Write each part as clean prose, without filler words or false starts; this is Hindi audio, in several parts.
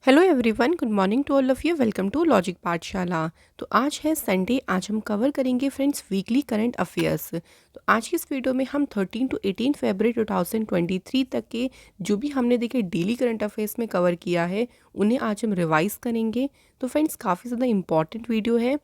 Hello everyone, good morning to all of you. Welcome to logic Pathshala. तो आज है संडे। आज हम कवर करेंगे फ्रेंड्स वीकली करंट अफेयर्स। तो आज की इस वीडियो में हम 13 टू 18 फरवरी 2023 तक के जो भी हमने देखे डेली करंट अफेयर्स में कवर किया है उन्हें आज हम रिवाइज करेंगे। तो फ्रेंड्स काफ़ी ज़्यादा इंपॉर्टेंट वीडियो है,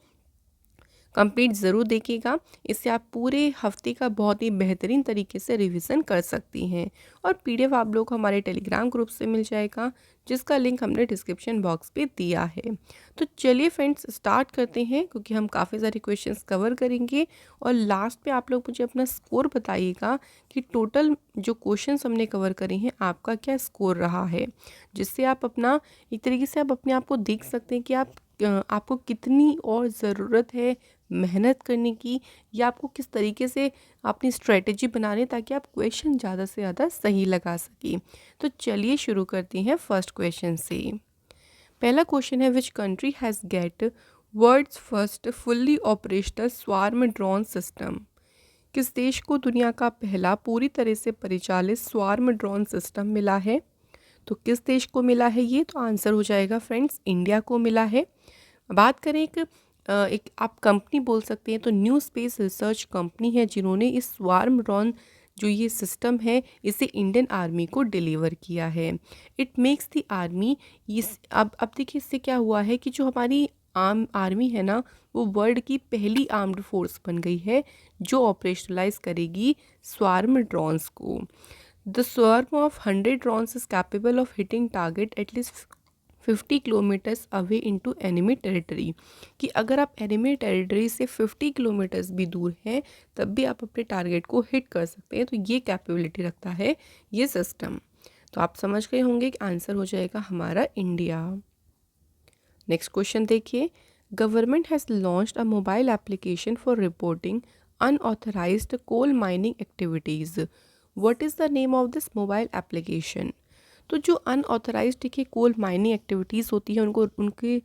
कंप्लीट ज़रूर देखिएगा। इससे आप पूरे हफ्ते का बहुत ही बेहतरीन तरीके से रिवीजन कर सकती हैं। और पीडीएफ आप लोग को हमारे टेलीग्राम ग्रुप से मिल जाएगा, जिसका लिंक हमने डिस्क्रिप्शन बॉक्स पे दिया है। तो चलिए फ्रेंड्स स्टार्ट करते हैं, क्योंकि हम काफ़ी सारे क्वेश्चंस कवर करेंगे और लास्ट पे आप लोग मुझे अपना स्कोर बताइएगा कि टोटल जो क्वेश्चंस हमने कवर करे हैं आपका क्या स्कोर रहा है, जिससे आप अपना एक तरीके से आप अपने आप को देख सकते हैं कि आपको कितनी और ज़रूरत है मेहनत करने की, या आपको किस तरीके से अपनी स्ट्रेटजी बनाने ताकि आप क्वेश्चन ज़्यादा से ज़्यादा सही लगा सकें। तो चलिए शुरू करते हैं फर्स्ट क्वेश्चन से। पहला क्वेश्चन है, which country has get world's first fully operational swarm drone system. किस देश को दुनिया का पहला पूरी तरह से परिचालित स्वार्म ड्रोन सिस्टम मिला है? तो किस देश को मिला है ये? तो आंसर हो जाएगा फ्रेंड्स इंडिया को मिला है। बात करें एक आप कंपनी बोल सकते हैं तो न्यू स्पेस रिसर्च कंपनी है जिन्होंने इस स्वार्म ड्रोन जो ये सिस्टम है इसे इंडियन आर्मी को डिलीवर किया है। इट मेक्स द आर्मी इस अब देखिए इससे क्या हुआ है कि जो हमारी आम आर्मी है ना, वो वर्ल्ड की पहली आर्म्ड फोर्स बन गई है जो ऑपरेशनलाइज करेगी स्वार्म ड्रोन्स को। The swarm of 100 drones is capable of hitting target at least 50 kilometres away into enemy territory. कि अगर आप एनिमी टेरिटरी से 50 किलोमीटर्स भी दूर हैं तब भी आप अपने टारगेट को हिट कर सकते हैं। तो ये कैपेबिलिटी रखता है ये सिस्टम। तो आप समझ गए होंगे कि आंसर हो जाएगा हमारा इंडिया। नेक्स्ट क्वेश्चन देखिए, government has launched a mobile application for reporting unauthorised coal mining activities. What is the name of this mobile application? तो जो अनऑथराइज्ड देखिए कोल माइनिंग एक्टिविटीज़ होती है उनको उनकी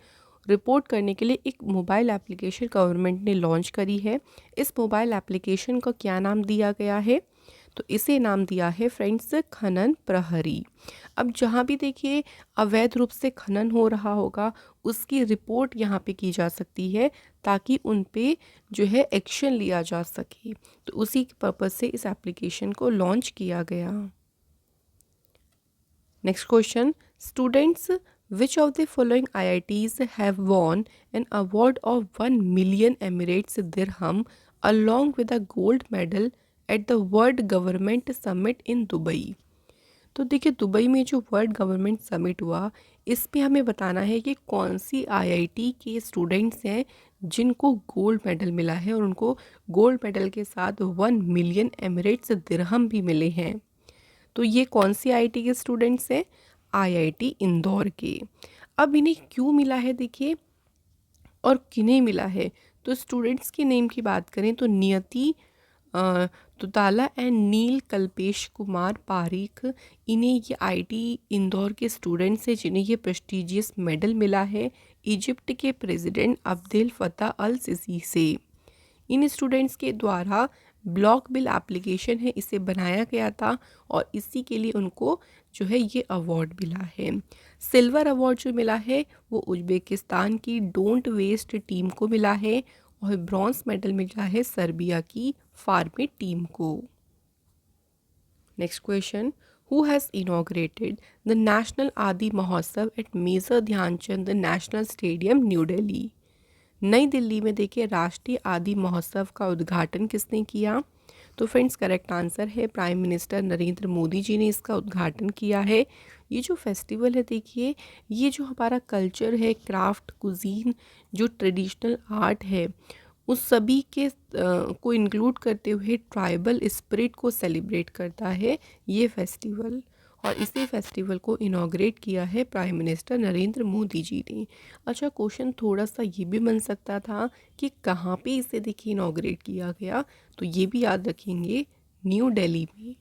रिपोर्ट करने के लिए एक मोबाइल एप्लीकेशन गवर्नमेंट ने लॉन्च करी है। इस मोबाइल एप्लीकेशन का क्या नाम दिया गया है? तो इसे नाम दिया है फ्रेंड्स खनन प्रहरी। अब जहाँ भी देखिए अवैध रूप से खनन हो रहा होगा उसकी रिपोर्ट यहाँ पे की जा सकती है ताकि उन पे जो है एक्शन लिया जा सके। तो उसी पर्पज़ से इस एप्लीकेशन को लॉन्च किया गया। Next question, students which of the following IITs have won an award of 1 million Emirates dirham along with a gold medal at the World Government Summit in Dubai? तो देखिए दुबई में जो वर्ल्ड गवर्नमेंट समिट हुआ इस पे हमें बताना है कि कौन सी आईआईटी के स्टूडेंट्स हैं जिनको गोल्ड मेडल मिला है और उनको गोल्ड मेडल के साथ 1 मिलियन एमिरेट्स दिरहम भी मिले हैं। तो ये कौन सी आईआईटी के स्टूडेंट्स हैं? आईआईटी इंदौर के। अब इन्हें क्यों मिला है देखिए, और किन्हें मिला है? तो स्टूडेंट्स के नेम की बात करें तो नियति तुताला एंड नील कल्पेश कुमार पारिक, इन्हें ये आईआईटी इंदौर के स्टूडेंट्स हैं जिन्हें ये प्रेस्टिजियस मेडल मिला है इजिप्ट के president Abdel Fattah al Sisi से। इन स्टूडेंट्स के द्वारा ब्लॉक बिल एप्लीकेशन है इसे बनाया गया था और इसी के लिए उनको जो है ये अवार्ड मिला है। सिल्वर अवार्ड जो मिला है वो उज्बेकिस्तान की डोंट वेस्ट टीम को मिला है और ब्रॉन्ज मेडल मिला है सर्बिया की फार्मे टीम को। Next question, who has inaugurated the national Aadi Mahotsav at major Dhyanchand national stadium new Delhi? नई दिल्ली में देखिए राष्ट्रीय आदि महोत्सव का उद्घाटन किसने किया? तो फ्रेंड्स करेक्ट आंसर है प्राइम मिनिस्टर नरेंद्र मोदी जी ने इसका उद्घाटन किया है। ये जो फेस्टिवल है देखिए, ये जो हमारा कल्चर है, क्राफ्ट, कुजीन, जो ट्रेडिशनल आर्ट है उस सभी के को इंक्लूड करते हुए ट्राइबल स्पिरिट को सेलिब्रेट करता है ये फेस्टिवल। और इसी फेस्टिवल को इनॉग्रेट किया है प्राइम मिनिस्टर नरेंद्र मोदी जी ने। अच्छा, क्वेश्चन थोड़ा सा ये भी बन सकता था कि कहाँ पे इसे देखिए इनॉग्रेट किया गया, तो ये भी याद रखेंगे न्यू दिल्ली में।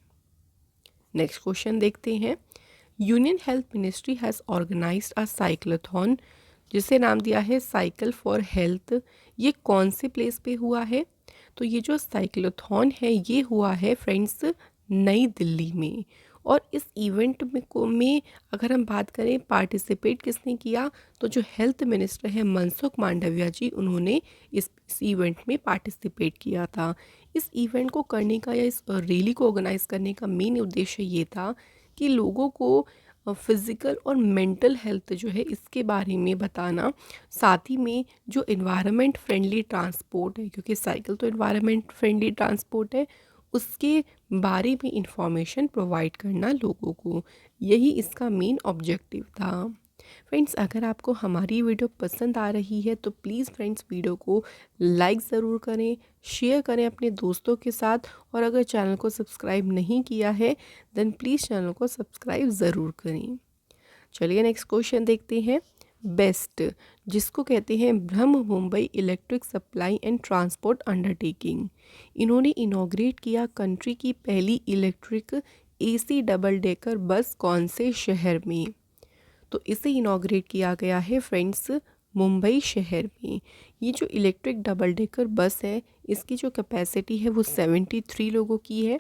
नेक्स्ट क्वेश्चन देखते हैं, union health ministry has organised a cyclothon जिसे नाम दिया है साइकिल फॉर हेल्थ। ये कौन से प्लेस पे हुआ है? तो ये जो साइक्लोथॉन है ये हुआ है फ्रेंड्स नई दिल्ली में। और इस इवेंट में अगर हम बात करें पार्टिसिपेट किसने किया, तो जो हेल्थ मिनिस्टर है मनसुख मांडविया जी, उन्होंने इस इवेंट में पार्टिसिपेट किया था। इस इवेंट को करने का या इस रैली को ऑर्गेनाइज करने का मेन उद्देश्य ये था कि लोगों को फिज़िकल और मेंटल हेल्थ जो है इसके बारे में बताना, साथ ही में जो इन्वायरमेंट फ्रेंडली ट्रांसपोर्ट है, क्योंकि साइकिल तो इन्वायरमेंट फ्रेंडली ट्रांसपोर्ट है, उसके बारे में इंफॉर्मेशन प्रोवाइड करना लोगों को, यही इसका मेन ऑब्जेक्टिव था। फ्रेंड्स, अगर आपको हमारी वीडियो पसंद आ रही है तो प्लीज़ फ्रेंड्स वीडियो को लाइक ज़रूर करें, शेयर करें अपने दोस्तों के साथ, और अगर चैनल को सब्सक्राइब नहीं किया है देन प्लीज़ चैनल को सब्सक्राइब ज़रूर करें। चलिए नेक्स्ट क्वेश्चन देखते हैं। बेस्ट, जिसको कहते हैं ब्रह्म Mumbai electric supply and transport undertaking, इन्होंने इनॉग्रेट किया कंट्री की पहली electric AC double decker bus कौन से शहर में? तो इसे इनॉग्रेट किया गया है फ्रेंड्स मुंबई शहर में। ये जो इलेक्ट्रिक डबल डेकर बस है, इसकी जो कैपेसिटी है वो 73 लोगों की है,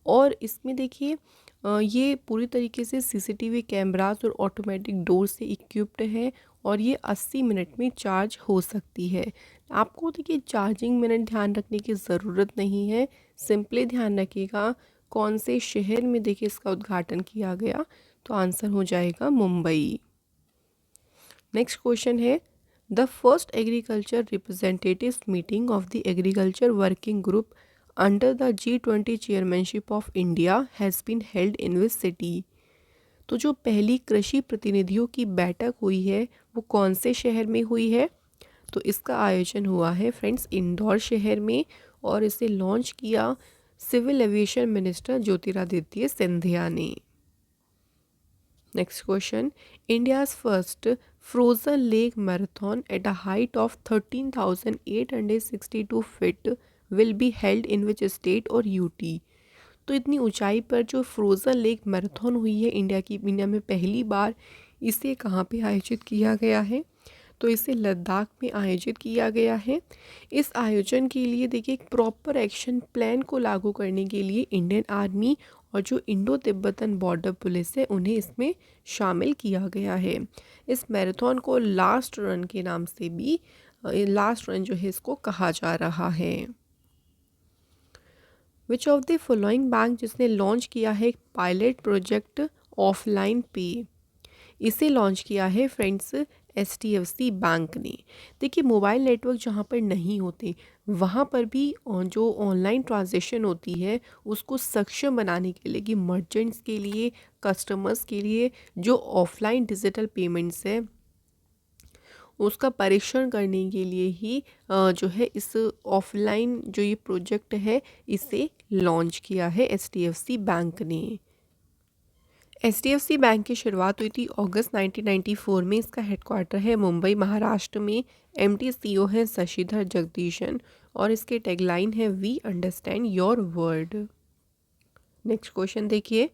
और इसमें देखिए ये पूरी तरीके से सीसीटीवी कैमरास और ऑटोमेटिक डोर से इक्विप्ड है, और ये 80 मिनट में चार्ज हो सकती है। आपको देखिए चार्जिंग मिनट ध्यान रखने की ज़रूरत नहीं है, सिंपली ध्यान रखिएगा कौन से शहर में देखिए इसका उद्घाटन किया गया, तो आंसर हो जाएगा मुंबई। नेक्स्ट क्वेश्चन है, the first agriculture representatives meeting of the agriculture working group under the G20 chairmanship of India has been held in which city? तो जो पहली कृषि प्रतिनिधियों की बैठक हुई है वो कौन से शहर में हुई है? तो इसका आयोजन हुआ है फ्रेंड्स इंदौर शहर में, और इसे लॉन्च किया civil aviation minister Jyotiraditya Scindia ने। Next question, India's first frozen lake marathon at a height of 13,862 feet will be held in which state और यूटी? तो इतनी ऊंचाई पर जो फ्रोज़न लेक मैराथन हुई है इंडिया में पहली बार, इसे कहाँ पे आयोजित किया गया है? तो इसे लद्दाख में आयोजित किया गया है। इस आयोजन के लिए देखिए एक प्रॉपर एक्शन प्लान को लागू करने के लिए इंडियन आर्मी और जो इंडो तिब्बतन बॉर्डर पुलिस है उन्हें इसमें शामिल किया गया है। इस मैराथन को लास्ट रन के नाम से भी लास्ट रन जो है इसको कहा जा रहा है। Which of the following bank जिसने लॉन्च किया है पायलट प्रोजेक्ट ऑफलाइन पे? इसे लॉन्च किया है फ्रेंड्स HDFC बैंक ने। देखिए मोबाइल नेटवर्क जहाँ पर नहीं होते वहाँ पर भी जो ऑनलाइन ट्रांजैक्शन होती है उसको सक्षम बनाने के लिए कि मर्चेंट्स के लिए, कस्टमर्स के लिए जो ऑफलाइन डिजिटल पेमेंट्स है उसका परीक्षण करने के लिए ही जो है इस ऑफलाइन जो ये प्रोजेक्ट है इसे लॉन्च किया है HDFC बैंक ने। HDFC बैंक की शुरुआत हुई थी अगस्त 1994 में। इसका हेडक्वार्टर है मुंबई महाराष्ट्र में। MD CEO है शशिधर जगदीशन, और इसके टैगलाइन है we understand your world. Next question देखिए,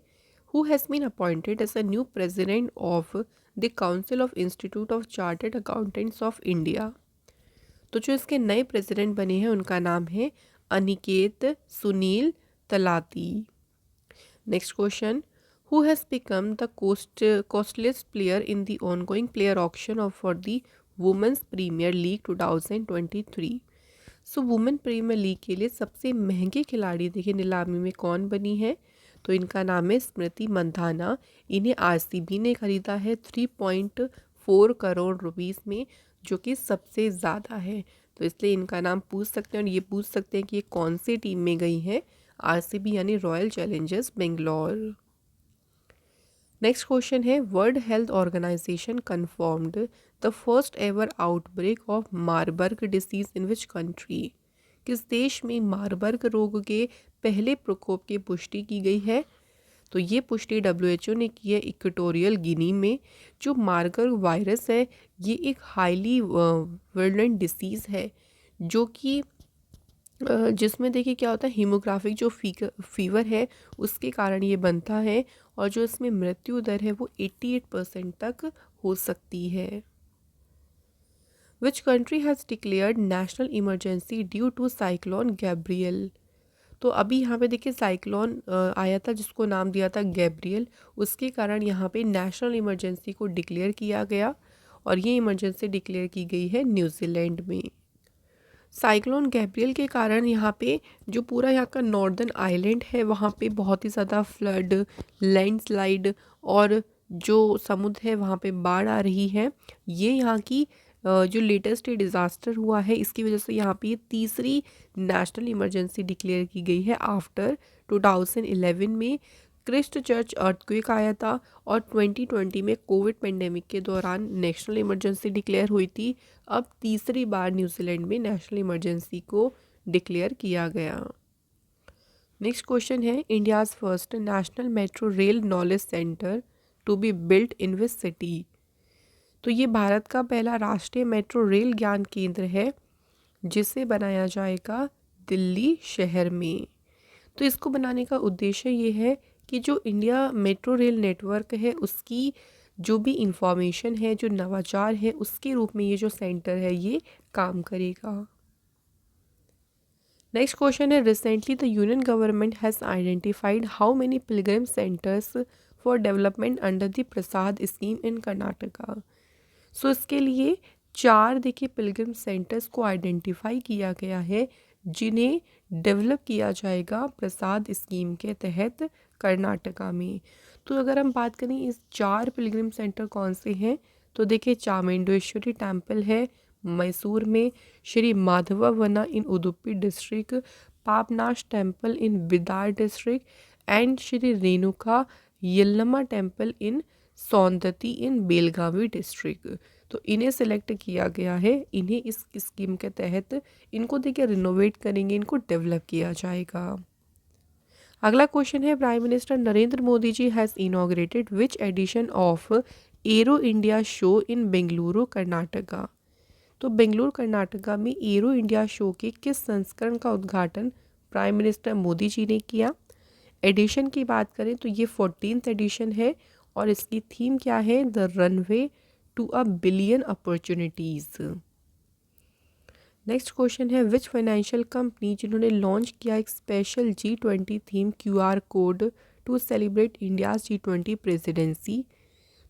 who has been appointed as a new president of the Council of Institute of Chartered Accountants of India? तो जो इसके नए प्रेसिडेंट बने हैं उनका नाम है Aniket Sunil Talati. Next question, who has become the costliest player in the ongoing player auction of for the Women's Premier League 2023? So women premiere league के लिए सबसे महंगे खिलाड़ी देखिए नीलामी में कौन बनी है? तो इनका नाम है स्मृति मंधाना। इन्हें RCB ने खरीदा है 3.4 करोड़ रुपीस में, जो कि सबसे ज़्यादा है। तो इसलिए इनका नाम पूछ सकते हैं, और ये पूछ सकते हैं कि ये कौन सी टीम में गई है। RCB यानी Royal Challengers Bangalore. Next question है, World Health Organization confirmed the first ever outbreak of Marburg disease in which country? किस देश में मारबर्ग रोग के पहले प्रकोप की पुष्टि की गई है? तो ये पुष्टि WHO ने की है इक्वेटोरियल गिनी में। जो मारबर्ग वायरस है ये एक हाईली वर्ल्ड डिसीज़ है, जो कि जिसमें देखिए क्या होता है, हीमोग्राफिक जो फीवर है उसके कारण ये बनता है, और जो इसमें मृत्यु दर है वो 88% तक हो सकती है। Which country has declared national emergency due to cyclone Gabrielle? तो अभी यहाँ पे देखिए साइक्लोन आया था जिसको नाम दिया था गैब्रियल, उसके कारण यहाँ पे नेशनल इमरजेंसी को डिक्लेयर किया गया और ये इमरजेंसी डिक्लेयर की गई है न्यूजीलैंड में। साइक्लोन गैब्रियल के कारण यहाँ पे जो पूरा यहाँ का नॉर्दर्न आइलैंड है वहाँ पे बहुत ही ज़्यादा फ्लड, लैंडस्लाइड और जो समुद्र है वहाँ पे बाढ़ आ रही है। ये यहाँ की जो लेटेस्ट डिज़ास्टर हुआ है इसकी वजह से यहाँ पे ये तीसरी नेशनल इमरजेंसी डिक्लेयर की गई है आफ्टर 2011 में क्रिस्ट चर्च अर्थक्वेक आया था और 2020 में कोविड पेंडेमिक के दौरान नेशनल इमरजेंसी डिक्लेयर हुई थी। अब तीसरी बार न्यूजीलैंड में नेशनल इमरजेंसी को डिक्लेयर किया गया। नेक्स्ट क्वेश्चन है, India's first national metro rail knowledge centre to be built in which city. तो ये भारत का पहला राष्ट्रीय मेट्रो रेल ज्ञान केंद्र है जिसे बनाया जाएगा दिल्ली शहर में। तो इसको बनाने का उद्देश्य ये है कि जो इंडिया मेट्रो रेल नेटवर्क है उसकी जो भी इंफॉर्मेशन है, जो नवाचार है, उसके रूप में ये जो सेंटर है ये काम करेगा। नेक्स्ट क्वेश्चन है, recently the union government has identified how many pilgrim centres for development under the Prasad scheme in Karnataka. So इसके लिए 4 देखिए पिलग्रिम सेंटर्स को आइडेंटिफाई किया गया है जिन्हें डेवलप किया जाएगा प्रसाद स्कीम के तहत कर्नाटका में। तो अगर हम बात करें इस 4 पिलग्रिम सेंटर कौन से हैं, तो देखिए चामुंडेश्वरी टेम्पल है मैसूर में, Shri Madhva Vana in Udupi district, Papanash temple in Bidar district and Shri Renuka Yellamma temple in Saundatti in Belagavi district. तो इन्हें सेलेक्ट किया गया है, इन्हें इस स्कीम के तहत इनको देखिए रिनोवेट करेंगे, इनको डेवलप किया जाएगा। अगला क्वेश्चन है, prime minister Narendra Modi ji has inaugurated which edition of aero India show in Bengaluru Karnataka. तो बेंगलुरु कर्नाटका में एरो इंडिया शो के किस संस्करण का उद्घाटन प्राइम मिनिस्टर मोदी जी ने किया। एडिशन की बात करें तो ये 14th एडिशन है और इसकी थीम क्या है, the runway to a billion opportunities. Next question है, विच फाइनेंशियल कंपनी जिन्होंने लॉन्च किया एक special G20 theme QR code to celebrate India's G20 presidency.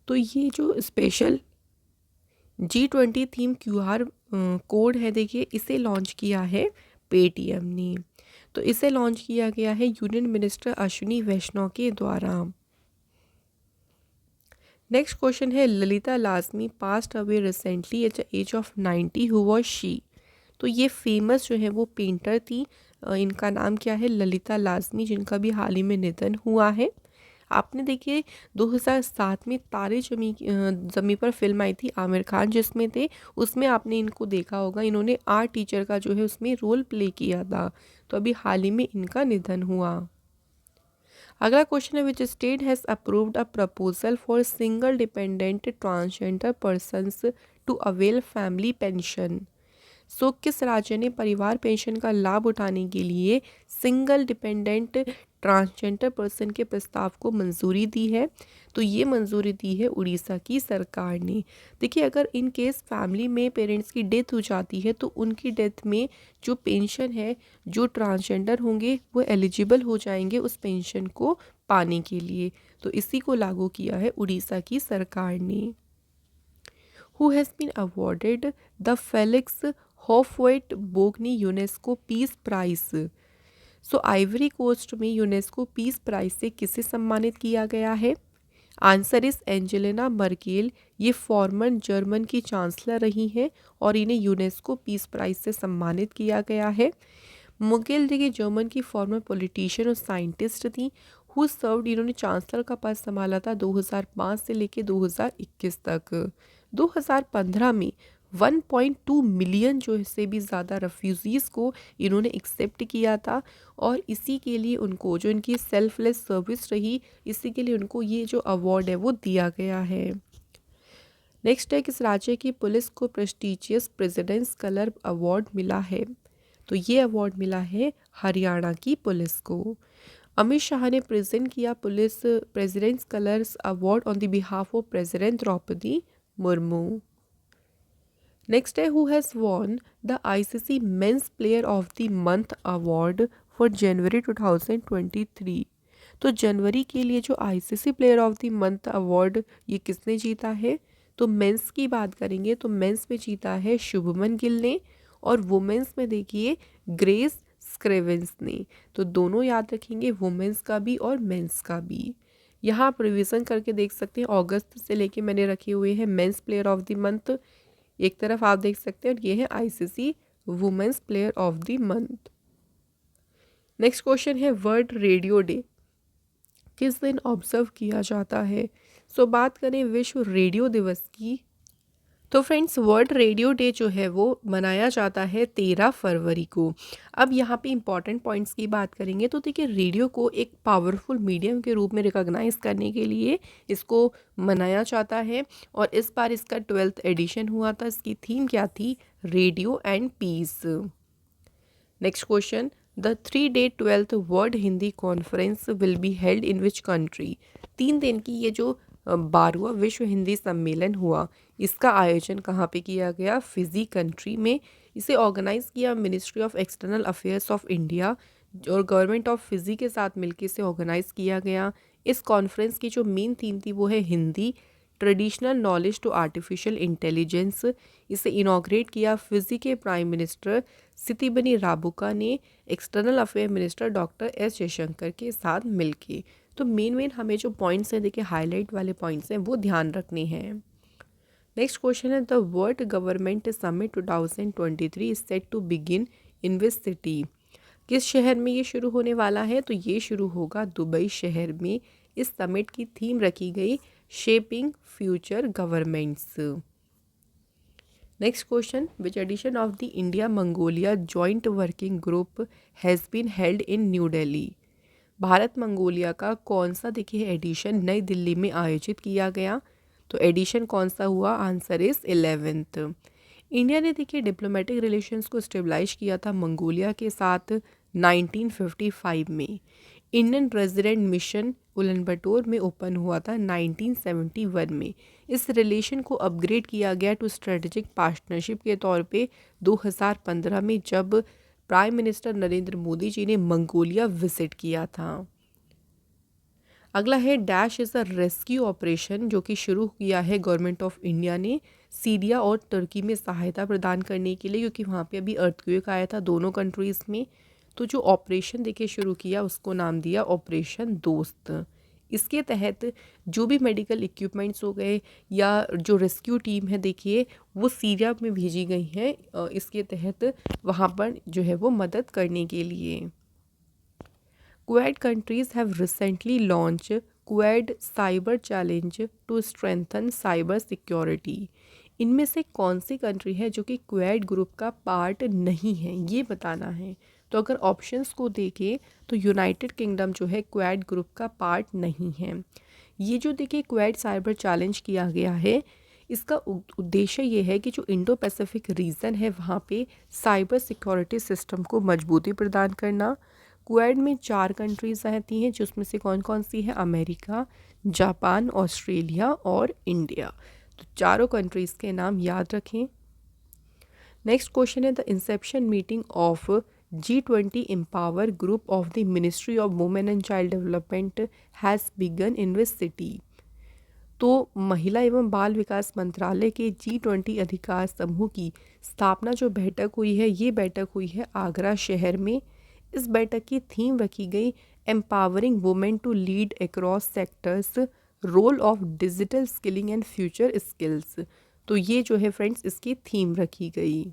तो ये जो special G20 theme QR code है देखिए इसे लॉन्च किया है पेटीएम ने। तो इसे लॉन्च किया गया है यूनियन मिनिस्टर अश्विनी वैष्णव के द्वारा। नेक्स्ट क्वेश्चन है, Lalita Lajmi passed away recently at the age of 90, who was she. तो ये फेमस जो है वो पेंटर थी, इनका नाम क्या है, ललिता लाजमी, जिनका भी हाल ही में निधन हुआ है। आपने देखिए 2007 में तारे ज़मी पर फिल्म आई थी आमिर खान जिसमें थे, उसमें आपने इनको देखा होगा, इन्होंने आर्ट टीचर का जो है उसमें रोल प्ले किया था। तो अभी हाल ही में इनका निधन हुआ। अगला क्वेश्चन है, which state has approved a proposal for single dependent transgender persons to avail family pension. So किस राज्य ने परिवार पेंशन का लाभ उठाने के लिए सिंगल डिपेंडेंट ट्रांसजेंडर पर्सन के प्रस्ताव को मंजूरी दी है। तो ये मंजूरी दी है उड़ीसा की सरकार ने। देखिए अगर इन केस फैमिली में पेरेंट्स की डेथ हो जाती है तो उनकी डेथ में जो पेंशन है, जो ट्रांसजेंडर होंगे वो एलिजिबल हो जाएंगे उस पेंशन को पाने के लिए। तो इसी को लागू किया है उड़ीसा की सरकार ने। Who has been awarded the Felix Houphouet Boigny UNESCO peace prize. So Ivory Coast में यूनेस्को पीस प्राइज से किसे सम्मानित किया गया है। आंसर इस एंजेलिना मर्केल, ये फॉर्मर जर्मन की चांसलर रही हैं और इन्हें यूनेस्को पीस प्राइज से सम्मानित किया गया है। मुगेल देखिए जर्मन की फॉर्मर पॉलिटिशियन और साइंटिस्ट थी, हु सर्व्ड, इन्होंने चांसलर का पद संभाला था 2005 से लेकर 2021 तक। 2015 में 1.2 मिलियन जो से भी ज़्यादा रेफ्यूज़ीज़ को इन्होंने एक्सेप्ट किया था और इसी के लिए उनको जो इनकी सेल्फलेस सर्विस रही, इसी के लिए उनको ये जो अवार्ड है वो दिया गया है। नेक्स्ट है, किस राज्य की पुलिस को प्रेस्टिजियस प्रेसिडेंट्स कलर अवार्ड मिला है। तो ये अवार्ड मिला है हरियाणा की पुलिस को। अमित शाह ने प्रेजेंट किया police president's colours award on the behalf of president Droupadi Murmu. Next है, who has won the ICC men's player of the month award for January 2023। तो जनवरी के लिए जो ICC player of the month award ये किसने जीता है? तो मेंस की बात करेंगे तो मेंस में जीता है शुभमन गिल ने, और वुमेंस में देखिए ग्रेस स्क्रेवेंस ने। तो दोनों याद रखेंगे, वुमेंस का भी और मेंस का भी। यहाँ आप रिविज़न करके देख सकते हैं, अगस्त से लेके मैंने रखे हुए हैं mains player of the month एक तरफ आप देख सकते हैं, और ये है ICC women's player of the month. Next question है वर्ल्ड रेडियो डे किस दिन ऑब्जर्व किया जाता है? सो बात करें विश्व रेडियो दिवस की, तो फ्रेंड्स वर्ल्ड रेडियो डे जो है वो मनाया जाता है 13 फरवरी को। अब यहाँ पे इंपॉर्टेंट पॉइंट्स की बात करेंगे तो देखिए रेडियो को एक पावरफुल मीडियम के रूप में रिकॉग्नाइज करने के लिए इसको मनाया जाता है, और इस बार इसका 12th एडिशन हुआ था। इसकी थीम क्या थी? Radio and peace. Next question, the 3-day 12th world Hindi conference will be held in which country? 3 दिन की ये जो 12वां विश्व हिंदी सम्मेलन हुआ, इसका आयोजन कहाँ पे किया गया? फिजी कंट्री में। इसे ऑर्गेनाइज किया ministry of external affairs of India और गवर्नमेंट ऑफ फिजी के साथ मिलकर इसे ऑर्गेनाइज किया गया। इस कॉन्फ्रेंस की जो मेन थीम थी वो है Hindi traditional knowledge to artificial intelligence. इसे इनॉग्रेट किया फिजी के प्राइम मिनिस्टर सितिबनी राबुका ने external affair minister doctor S Jaishankar के साथ मिलके। तो मेन हमें जो पॉइंट्स हैं देखिए हाईलाइट वाले पॉइंट्स हैं वो ध्यान रखने हैं। नेक्स्ट क्वेश्चन है the world government summit 2023 is set to begin in which city? किस शहर में ये शुरू होने वाला है? तो ये शुरू होगा दुबई शहर में। इस समिट की थीम रखी गई shaping future governments. Next question, which edition of the India Mongolia joint working group has been held in new Delhi? Bharat Mongolia का कौन सा देखिए एडिशन नई दिल्ली में आयोजित किया गया? तो एडिशन कौन सा हुआ? Answer is 11th। इंडिया ने देखिए डिप्लोमेटिक रिलेशंस को स्टेबलाइज किया था मंगोलिया के साथ 1955 में। इंडियन रेजिडेंट मिशन उलन-बटोर में ओपन हुआ था 1971 में। इस रिलेशन को अपग्रेड किया गया टू स्ट्रेटेजिक पार्टनरशिप के तौर पे 2015 में, जब प्राइम मिनिस्टर नरेंद्र मोदी जी ने मंगोलिया विजिट किया था। अगला है dash is a rescue operation जो कि शुरू किया है गवर्नमेंट ऑफ इंडिया ने सीरिया और तुर्की में सहायता प्रदान करने के लिए, क्योंकि वहाँ पे अभी अर्थक्वेक आया था दोनों कंट्रीज़ में। तो जो ऑपरेशन देखिए शुरू किया उसको नाम दिया ऑपरेशन दोस्त। इसके तहत जो भी मेडिकल इक्विपमेंट्स हो गए या जो रेस्क्यू टीम है देखिए वो सीरिया में भेजी गई हैं, इसके तहत वहाँ पर जो है वो मदद करने के लिए। Quad countries have recently launch Quad cyber challenge to strengthen cyber security. इनमें से कौन सी कंट्री है जो कि क्वेड ग्रुप का पार्ट नहीं है, ये बताना है। तो अगर ऑप्शंस को देखें तो यूनाइटेड किंगडम जो है क्वेड ग्रुप का पार्ट नहीं है। ये जो देखिए क्वेड साइबर चैलेंज किया गया है, इसका उद्देश्य ये है कि जो इंडो पैसिफिक रीजन है वहाँ पे साइबर सिक्योरिटी सिस्टम को मजबूती प्रदान करना। क्वेड में 4 कंट्रीज़ आती हैं, जिसमें से कौन कौन सी है? अमेरिका, जापान, ऑस्ट्रेलिया और इंडिया। तो चारों कंट्रीज़ के नाम याद रखें। नेक्स्ट क्वेश्चन है the Inception meeting of G20 empower group of the ministry of women and child development has begun in which city? तो महिला एवं बाल विकास मंत्रालय के G20 अधिकार समूह की स्थापना जो बैठक हुई है, ये बैठक हुई है आगरा शहर में। इस बैठक की थीम रखी गई empowering women to lead across sectors, role of digital skilling and future skills. तो ये जो है फ्रेंड्स इसकी थीम रखी गई।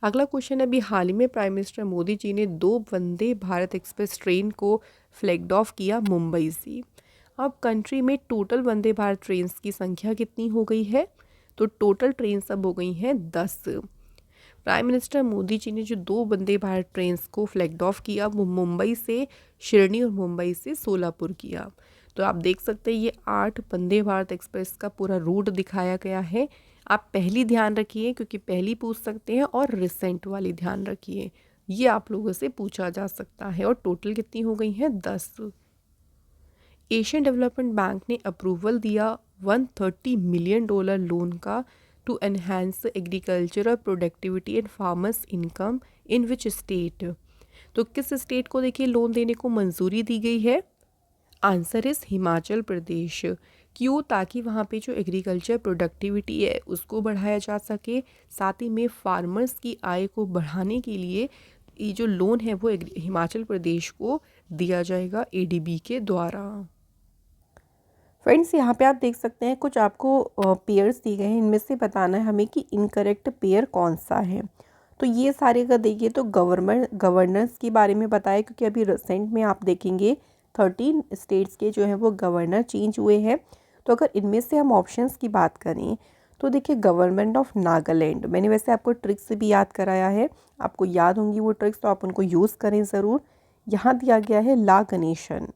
अगला क्वेश्चन है, अभी हाल ही में प्राइम मिनिस्टर मोदी जी ने 2 वंदे भारत एक्सप्रेस ट्रेन को फ्लैग्ड ऑफ किया मुंबई से। अब कंट्री में टोटल वंदे भारत ट्रेन्स की संख्या कितनी हो गई है? तो टोटल ट्रेन्स अब हो गई हैं 10। प्राइम मिनिस्टर मोदी जी ने जो 2 वंदे भारत ट्रेन्स को फ्लैग्ड ऑफ किया वो मुंबई से शिरडी और मुंबई से सोलापुर किया। तो आप देख सकते हैं ये 8 वंदे भारत एक्सप्रेस का पूरा रूट दिखाया गया है। आप पहली ध्यान रखिए क्योंकि पहली पूछ सकते हैं, और रिसेंट वाली ध्यान रखिए, ये आप लोगों से पूछा जा सकता है। और टोटल कितनी हो गई हैं? 10। एशियन डेवलपमेंट बैंक ने अप्रूवल दिया $130 मिलियन लोन का to enhance agricultural productivity and farmers income in which state? तो किस स्टेट को देखिए लोन देने को मंजूरी दी गई है? Answer is Himachal Pradesh. क्यों? ताकि वहाँ पे जो एग्रीकल्चर प्रोडक्टिविटी है उसको बढ़ाया जा सके, साथ ही में फार्मर्स की आय को बढ़ाने के लिए ये जो लोन है वो हिमाचल प्रदेश को दिया जाएगा एडीबी के द्वारा। फ्रेंड्स, यहाँ पे आप देख सकते हैं कुछ आपको पेयर्स दिए गए हैं, इनमें से बताना है हमें कि इनकरेक्ट पेयर कौन सा है। तो ये सारे का देखिए तो गवर्नर्स के बारे में बताया, क्योंकि अभी रिसेंट में आप देखेंगे 13 स्टेट्स के जो है वो गवर्नर चेंज हुए हैं। तो अगर इनमें से हम ऑप्शंस की बात करें तो देखिए गवर्नमेंट ऑफ नागालैंड, मैंने वैसे आपको ट्रिक्स से भी याद कराया है, आपको याद होंगी वो ट्रिक्स, तो आप उनको यूज़ करें ज़रूर। यहाँ दिया गया है ला गणेशन,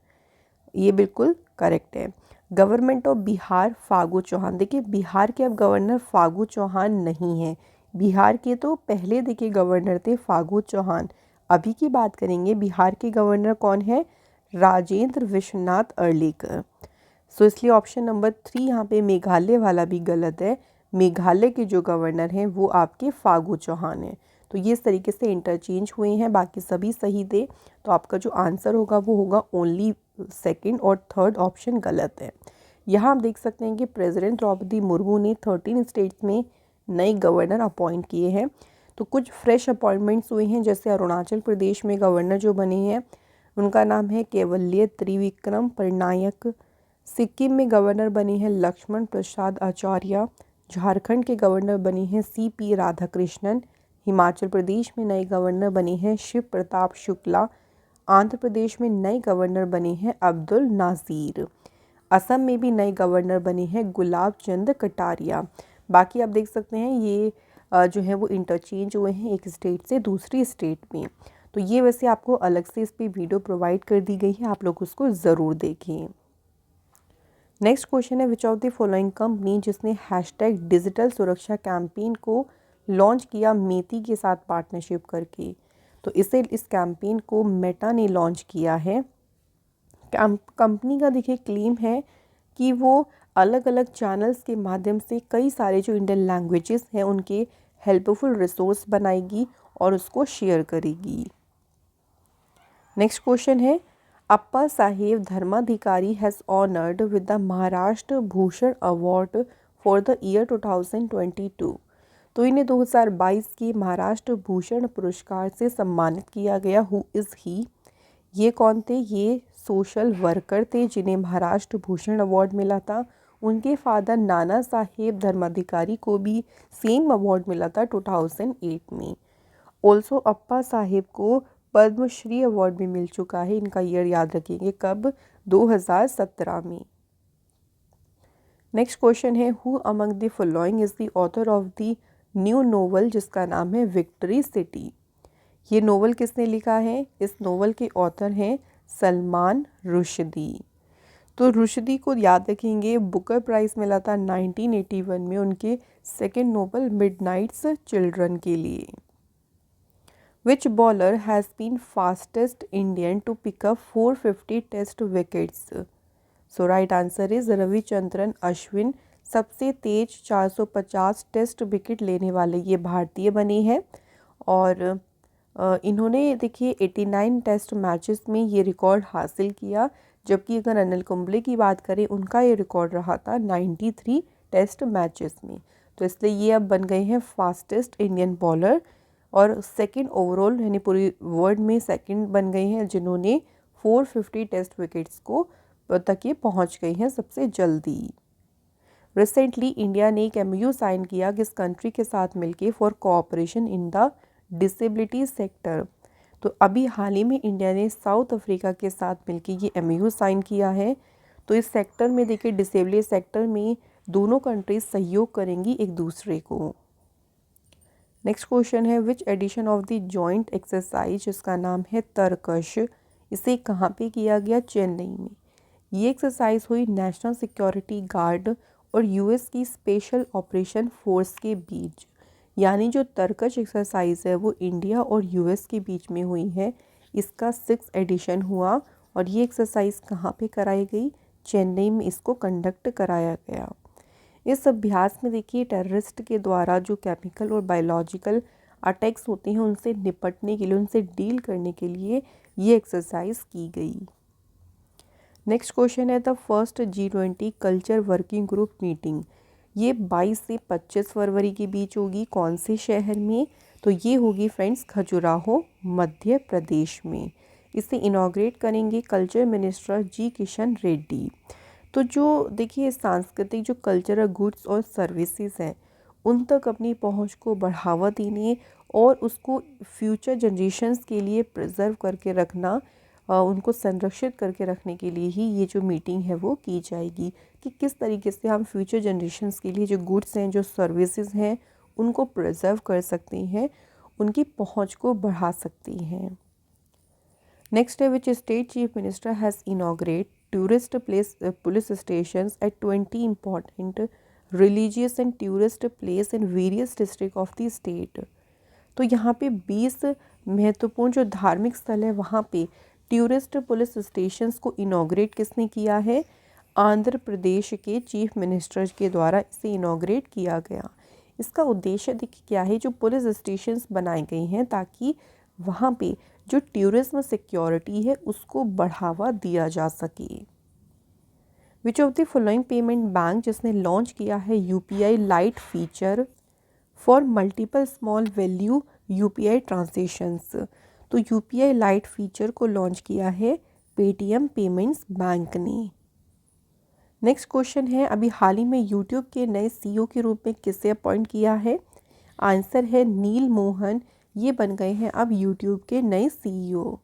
ये बिल्कुल करेक्ट है। गवर्नमेंट ऑफ बिहार फागू चौहान, देखिए बिहार के अब गवर्नर फागू चौहान नहीं हैं, बिहार के तो पहले देखिए गवर्नर थे फागू चौहान। अभी की बात करेंगे बिहार के गवर्नर कौन है? राजेंद्र विश्वनाथ अर्लेकर। सो इसलिए ऑप्शन नंबर 3 यहाँ पे मेघालय वाला भी गलत है। मेघालय के जो गवर्नर हैं वो आपके फागू चौहान हैं। तो ये इस तरीके से इंटरचेंज हुए हैं, बाकी सभी सही थे। तो आपका जो आंसर होगा वो होगा ओनली सेकंड और थर्ड ऑप्शन गलत है। यहाँ आप देख सकते हैं कि प्रेसिडेंट द्रौपदी मुर्मू ने 13 स्टेट्स में नए गवर्नर अपॉइंट किए हैं। तो कुछ फ्रेश अपॉइंटमेंट्स हुए हैं, जैसे अरुणाचल प्रदेश में गवर्नर जो बने हैं उनका नाम है केवल्य त्रिविक्रम परनायक। सिक्किम में गवर्नर बने हैं लक्ष्मण प्रसाद आचार्य। झारखंड के गवर्नर बने हैं सीपी राधाकृष्णन। हिमाचल प्रदेश में नए गवर्नर बने हैं शिव प्रताप शुक्ला। आंध्र प्रदेश में नए गवर्नर बने हैं अब्दुल नाज़ीर। असम में भी नए गवर्नर बने हैं गुलाब चंद कटारिया। बाकी आप देख सकते हैं ये जो है वो इंटरचेंज हुए हैं एक स्टेट से दूसरी स्टेट में। तो ये वैसे आपको अलग से इस पर वीडियो प्रोवाइड कर दी गई है, आप लोग उसको ज़रूर देखें। नेक्स्ट क्वेश्चन है, which of the following company जिसने हैशटैग डिजिटल सुरक्षा कैंपेन को लॉन्च किया मेटी के साथ पार्टनरशिप करके? तो इस कैंपेन को मेटा ने लॉन्च किया है। कंपनी का देखिए क्लेम है कि वो अलग अलग चैनल्स के माध्यम से कई सारे जो इंडियन लैंग्वेजेस हैं उनके हेल्पफुल रिसोर्स बनाएगी और उसको शेयर करेगी। नेक्स्ट क्वेश्चन है, Appa Saheb Dharmadhikari has honoured with the Maharashtra Bhushan award for the year 2022। तो इन्हें 2022 के महाराष्ट्र भूषण पुरस्कार से सम्मानित किया गया। हु इज़ ही? ये कौन थे? ये सोशल वर्कर थे जिन्हें महाराष्ट्र भूषण अवार्ड मिला था। उनके फादर नाना साहेब धर्माधिकारी को भी सेम अवार्ड मिला था 2008 में। ऑल्सो अप्पा साहेब को पद्मश्री अवार्ड भी मिल चुका है। इनका ईयर याद रखेंगे कब? 2017 में। नेक्स्ट क्वेश्चन है, who among the following is the author of the new novel जिसका नाम है विक्ट्री सिटी? ये नोवेल किसने लिखा है? इस नोवेल के ऑथर हैं सलमान रुश्दी। तो रुश्दी को याद रखेंगे, बुकर प्राइज़ मिला था 1981 में उनके सेकेंड नोवेल मिडनाइट्स चिल्ड्रन के लिए। Which bowler has been fastest Indian to pick up 450 test wickets? So right answer is Ravichandran Ashwin. सबसे तेज 450 टेस्ट विकेट लेने वाले ये भारतीय बने हैं और इन्होंने देखिए 89 टेस्ट मैचेस में ये रिकॉर्ड हासिल किया, जबकि अगर अनिल कुंबले की बात करें उनका ये रिकॉर्ड रहा था 93 टेस्ट मैचेस में। तो इसलिए ये अब बन गए हैं फास्टेस्ट इंडियन बॉलर और सेकंड ओवरऑल यानी पूरी वर्ल्ड में सेकंड बन गए हैं जिन्होंने 450 टेस्ट विकेट्स को तक ये पहुँच गई हैं सबसे जल्दी। रिसेंटली इंडिया ने एक MOU साइन किया किस कंट्री के साथ मिलके for cooperation in the disability sector? तो अभी हाल ही में इंडिया ने साउथ अफ्रीका के साथ मिलके ये MOU साइन किया है। तो इस सेक्टर में देखिए डिसेबिलिटी सेक्टर में दोनों कंट्रीज सहयोग करेंगी एक दूसरे को। नेक्स्ट क्वेश्चन है, which edition of the joint exercise जिसका नाम है तरकश, इसे कहाँ पे किया गया? चेन्नई में। ये एक्सरसाइज हुई नेशनल सिक्योरिटी गार्ड और US की स्पेशल ऑपरेशन फोर्स के बीच। यानी जो तरकश एक्सरसाइज है वो इंडिया और US के बीच में हुई है। इसका 6th एडिशन हुआ और ये एक्सरसाइज कहाँ पे कराई गई? चेन्नई में इसको कंडक्ट कराया गया। इस अभ्यास में देखिए टेररिस्ट के द्वारा जो केमिकल और बायोलॉजिकल अटैक्स होते हैं उनसे निपटने के लिए, उनसे डील करने के लिए ये एक्सरसाइज की गई। नेक्स्ट क्वेश्चन है the first G20 culture working group meeting. ये 22 से 25 फरवरी के बीच होगी। कौन से शहर में? तो ये होगी फ्रेंड्स खजुराहो मध्य प्रदेश में। इसे इनॉग्रेट करेंगे कल्चर मिनिस्टर जी किशन रेड्डी। तो जो देखिए सांस्कृतिक जो कल्चरल गुड्स और सर्विसेज हैं उन तक अपनी पहुंच को बढ़ावा देने और उसको फ्यूचर जनरेशन्स के लिए प्रिजर्व करके रखना, उनको संरक्षित करके रखने के लिए ही ये जो मीटिंग है वो की जाएगी कि किस तरीके से हम फ्यूचर जनरेशन्स के लिए जो गुड्स हैं, जो सर्विसेज हैं, उनको प्रिजर्व कर सकते हैं, उनकी पहुंच को बढ़ा सकते हैं। नेक्स्ट है which state chief minister has inaugurate tourist place police stations at 20 important religious and tourist place in various district of the state. तो यहाँ पे 20 महत्वपूर्ण जो धार्मिक स्थल है वहाँ पे टूरिस्ट पुलिस स्टेशंस को इनॉग्रेट किसने किया है? आंध्र प्रदेश के चीफ मिनिस्टर के द्वारा इसे इनॉग्रेट किया गया। इसका उद्देश्य देखिए क्या है, जो पुलिस स्टेशंस बनाए गए हैं ताकि वहाँ पे जो टूरिज्म सिक्योरिटी है उसको बढ़ावा दिया जा सके। विच of the following payment bank जिसने लॉन्च किया है UPI light feature for multiple small value UPI transactions. तो UPI लाइट फीचर को लॉन्च किया है पेटीएम पेमेंट्स बैंक ने। नेक्स्ट क्वेश्चन है अभी हाल ही में यूट्यूब के नए CEO के रूप में किसे अपॉइंट किया है? आंसर है नील मोहन। ये बन गए हैं अब यूट्यूब के नए CEO।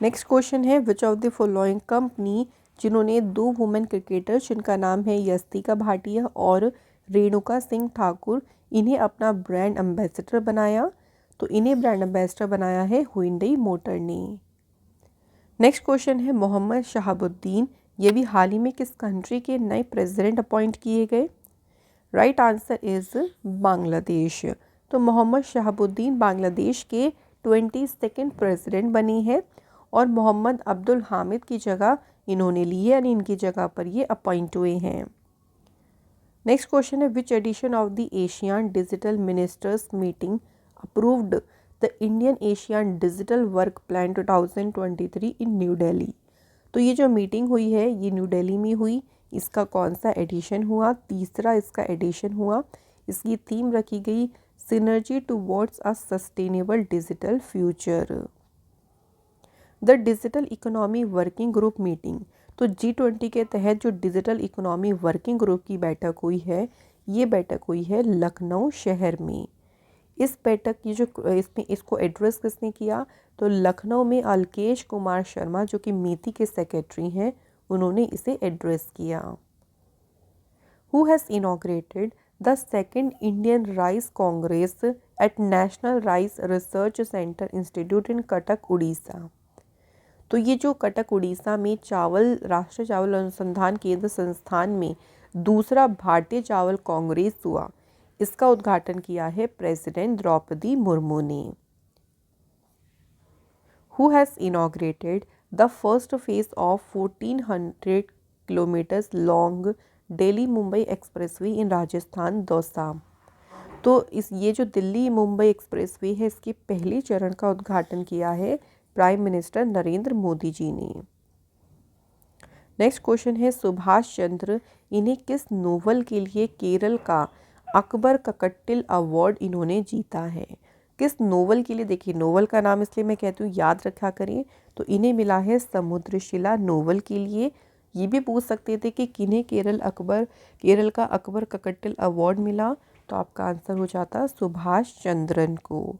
नेक्स्ट क्वेश्चन है which of the following company जिन्होंने 2 वुमेन क्रिकेटर्स जिनका नाम है यस्तिका भाटिया और रेणुका सिंह ठाकुर, इन्हें अपना ब्रांड एम्बेसडर बनाया? तो इन्हें ब्रांड एम्बेसडर बनाया है हुंडई मोटर ने। नेक्स्ट क्वेश्चन है मोहम्मद शहाबुद्दीन, ये भी हाल ही में किस कंट्री के नए प्रेसिडेंट अपॉइंट किए गए? Right answer is Bangladesh. तो मोहम्मद शहाबुद्दीन बांग्लादेश के 22nd प्रेसिडेंट बने हैं और मोहम्मद अब्दुल हामिद की जगह इन्होंने ली है, यानी इनकी जगह पर ये अपॉइंट हुए हैं। नेक्स्ट क्वेश्चन है which edition of the ASEAN digital ministers meeting approved the Indian ASEAN digital work plan 2023 in new Delhi. तो ये जो मीटिंग हुई है ये न्यू दिल्ली में हुई। इसका कौन सा एडिशन हुआ? तीसरा इसका एडिशन हुआ। इसकी थीम रखी गई synergy towards a sustainable digital future. The digital economy working group meeting. तो G20 के तहत जो डिजिटल इकोनॉमी वर्किंग ग्रुप की बैठक हुई है ये बैठक हुई है लखनऊ शहर में। इस बैठक की जो इसको एड्रेस किसने किया? तो लखनऊ में अलकेश कुमार शर्मा जो कि मीति के सेक्रेटरी हैं, उन्होंने इसे एड्रेस किया। Who has inaugurated the second Indian rice congress at national rice research centre institute in Cuttack Orissa. तो ये जो कटक उड़ीसा में राष्ट्रीय चावल अनुसंधान केंद्र संस्थान में दूसरा भारतीय चावल कांग्रेस हुआ, इसका उद्घाटन किया है प्रेसिडेंट द्रौपदी मुर्मू ने। Who has inaugurated the first phase of 1400 kilometres long Delhi Mumbai expressway in Rajasthan Dausa. तो ये जो दिल्ली मुंबई एक्सप्रेसवे है इसके पहले चरण का उद्घाटन किया है प्राइम मिनिस्टर नरेंद्र मोदी जी ने। नेक्स्ट क्वेश्चन है सुभाष चंद्र, इन्हें किस नोवेल के लिए केरल का अकबर ककट्टिल अवार्ड इन्होंने जीता है? किस नोवेल के लिए? देखिए नोवेल का नाम इसलिए मैं कहती हूँ याद रखा करें। तो इन्हें मिला है समुद्रशिला नोवेल के लिए। ये भी पूछ सकते थे कि किन्हें केरल का अकबर ककट्टिल अवार्ड मिला, तो आपका आंसर हो जाता सुभाष चंद्रन को।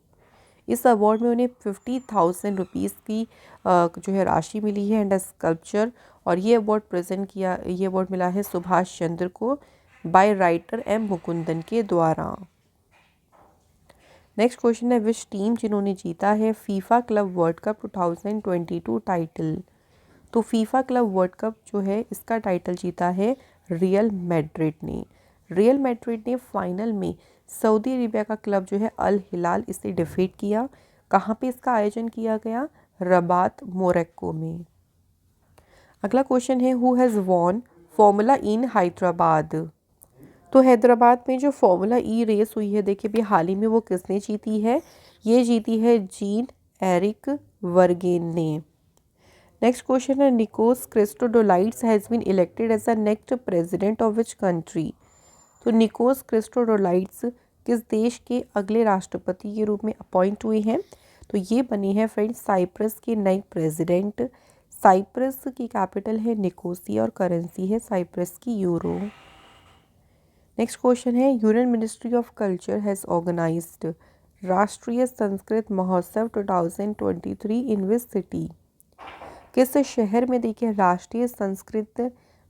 इस अवार्ड में उन्हें 50,000 रुपीज़ की जो है राशि मिली है एंड स्कल्पचर, और ये अवार्ड मिला है सुभाष चंद्र को बाय राइटर M मुकुंदन के द्वारा। नेक्स्ट क्वेश्चन है विच टीम जिन्होंने जीता है FIFA club world cup 2022 title. तो फीफा क्लब वर्ल्ड कप जो है इसका टाइटल जीता है रियल मैड्रिड ने। रियल मैड्रिड ने फाइनल में सऊदी अरेबिया का क्लब जो है अल हिलाल इसे डिफीट किया। कहाँ पे इसका आयोजन किया गया? रबात मोरक्को में। अगला क्वेश्चन है who has von formula in Hyderabad. तो हैदराबाद में जो फॉर्मूला ई रेस हुई है, देखिए अभी हाल ही में वो किसने जीती है, ये जीती है जीन एरिक वर्गेन ने। नेक्स्ट क्वेश्चन है, Nikos Christodoulides has been elected as the next president of which country. तो निकोस क्रिस्टोडोलाइड्स किस देश के अगले राष्ट्रपति के रूप में अपॉइंट हुए हैं, तो ये बने हैं फ्रेंड्स साइप्रस के नए प्रेसिडेंट। साइप्रस की कैपिटल है निकोसिया और करेंसी है साइप्रस की यूरो। नेक्स्ट क्वेश्चन है, union ministry of culture has organised Rashtriya Sanskrit महोत्सव 2023 इन विच सिटी। किस शहर में देखिए राष्ट्रीय संस्कृत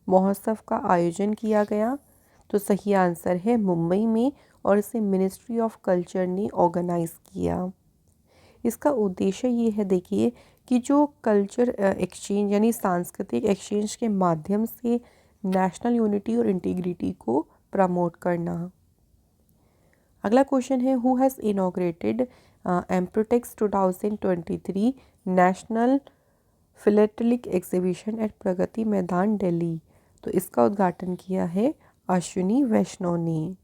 महोत्सव का आयोजन किया गया, तो सही आंसर है मुंबई में, और इसे मिनिस्ट्री ऑफ कल्चर ने ऑर्गेनाइज किया। इसका उद्देश्य ये है देखिए कि जो कल्चर एक्सचेंज यानी सांस्कृतिक एक्सचेंज के माध्यम से नेशनल यूनिटी और इंटीग्रिटी को प्रमोट करना। अगला क्वेश्चन है, हु हैज़ इनॉग्रेटेड एम्प्रोटेक्स 2023 national philatelic exhibition at Pragati Maidan Delhi. तो इसका उद्घाटन किया है अश्विनी वैष्णव ने।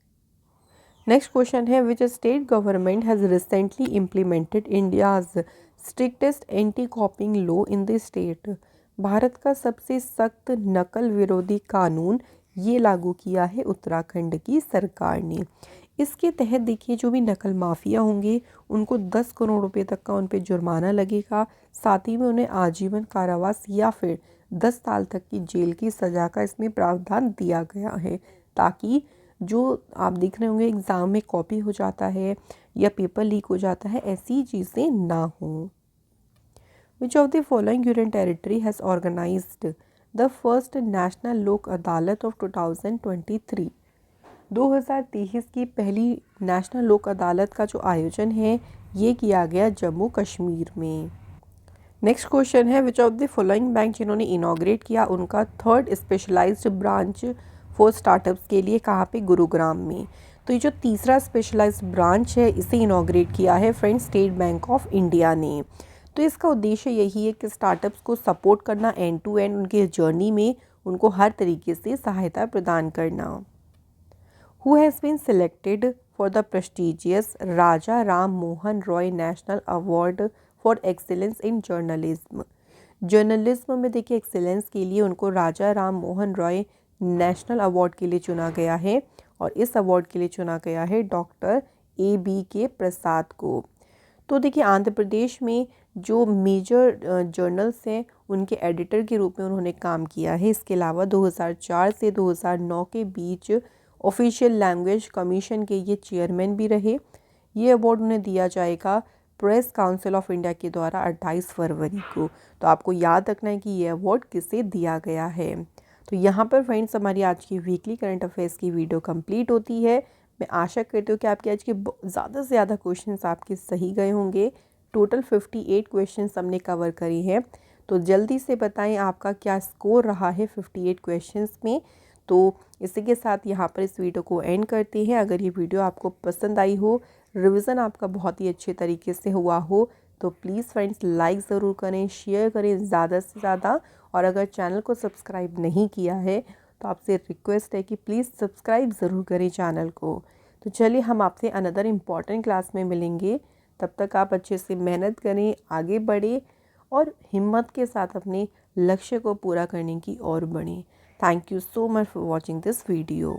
नेक्स्ट क्वेश्चन है, which state government has recently implemented India's strictest anti कॉपिंग law in the state. Bharat का सबसे सख्त नकल विरोधी कानून ये लागू किया है उत्तराखंड की सरकार ने। इसके तहत देखिए जो भी नकल माफिया होंगे उनको 10 करोड़ रुपए तक का उन पे जुर्माना लगेगा, साथ ही में उन्हें आजीवन कारावास या फिर 10 साल तक की जेल की सज़ा का इसमें प्रावधान दिया गया है, ताकि जो आप देख रहे होंगे एग्ज़ाम में कॉपी हो जाता है या पेपर लीक हो जाता है, ऐसी चीज़ें ना हों। Which of the following union territory has organised the first national Lok Adalat of 2023। 2023 की पहली नेशनल लोक अदालत का जो आयोजन है ये किया गया जम्मू कश्मीर में। नेक्स्ट क्वेश्चन है, which of the following bank जिन्होंने इनॉग्रेट किया उनका third specialised branch for startups के लिए कहाँ पे, गुरुग्राम में। तो ये जो तीसरा स्पेशलाइज्ड ब्रांच है इसे इनॉग्रेट किया है friends state bank of India ने। तो इसका उद्देश्य यही है कि स्टार्टअप्स को सपोर्ट करना, एंड टू एंड उनके जर्नी में उनको हर तरीके से सहायता प्रदान करना। Who has been selected for the prestigious Raja Ram Mohan Roy National Award for Excellence in Journalism। Journalism में देखिए एक्सेलेंस के लिए उनको राजा राम मोहन रॉय नेशनल अवार्ड के लिए चुना गया है, और इस अवार्ड के लिए चुना गया है डॉक्टर ABK प्रसाद को। तो देखिए आंध्र प्रदेश में जो मेजर जर्नल्स हैं उनके एडिटर के रूप में उन्होंने काम किया है। इसके अलावा 2004 से 2009 के बीच ऑफिशियल लैंग्वेज कमीशन के ये चेयरमैन भी रहे। ये अवार्ड उन्हें दिया जाएगा प्रेस काउंसिल ऑफ इंडिया के द्वारा 28 फरवरी को। तो आपको याद रखना है कि ये अवार्ड किसे दिया गया है। तो यहाँ पर फ्रेंड्स हमारी आज की वीकली करंट अफेयर्स की वीडियो कंप्लीट होती है। मैं आशा करती हूँ कि आपके आज के ज़्यादा से ज़्यादा क्वेश्चंस आपके सही गए होंगे। टोटल 58 क्वेश्चंस हमने कवर करे हैं। तो जल्दी से बताएं आपका क्या स्कोर रहा है 58 क्वेश्चंस में। तो इसी के साथ यहाँ पर इस वीडियो को एंड करते हैं। अगर ये वीडियो आपको पसंद आई हो, रिवीजन आपका बहुत ही अच्छे तरीके से हुआ हो, तो प्लीज़ फ्रेंड्स लाइक ज़रूर करें, शेयर करें ज़्यादा से ज़्यादा। और अगर चैनल को सब्सक्राइब नहीं किया है तो आपसे रिक्वेस्ट है कि प्लीज़ सब्सक्राइब ज़रूर करें चैनल को। तो चलिए हम आपसे अनदर इम्पॉर्टेंट क्लास में मिलेंगे। तब तक आप अच्छे से मेहनत करें, आगे बढ़ें और हिम्मत के साथ अपने लक्ष्य को पूरा करने की ओर बढ़ें। Thank you so much for watching this video.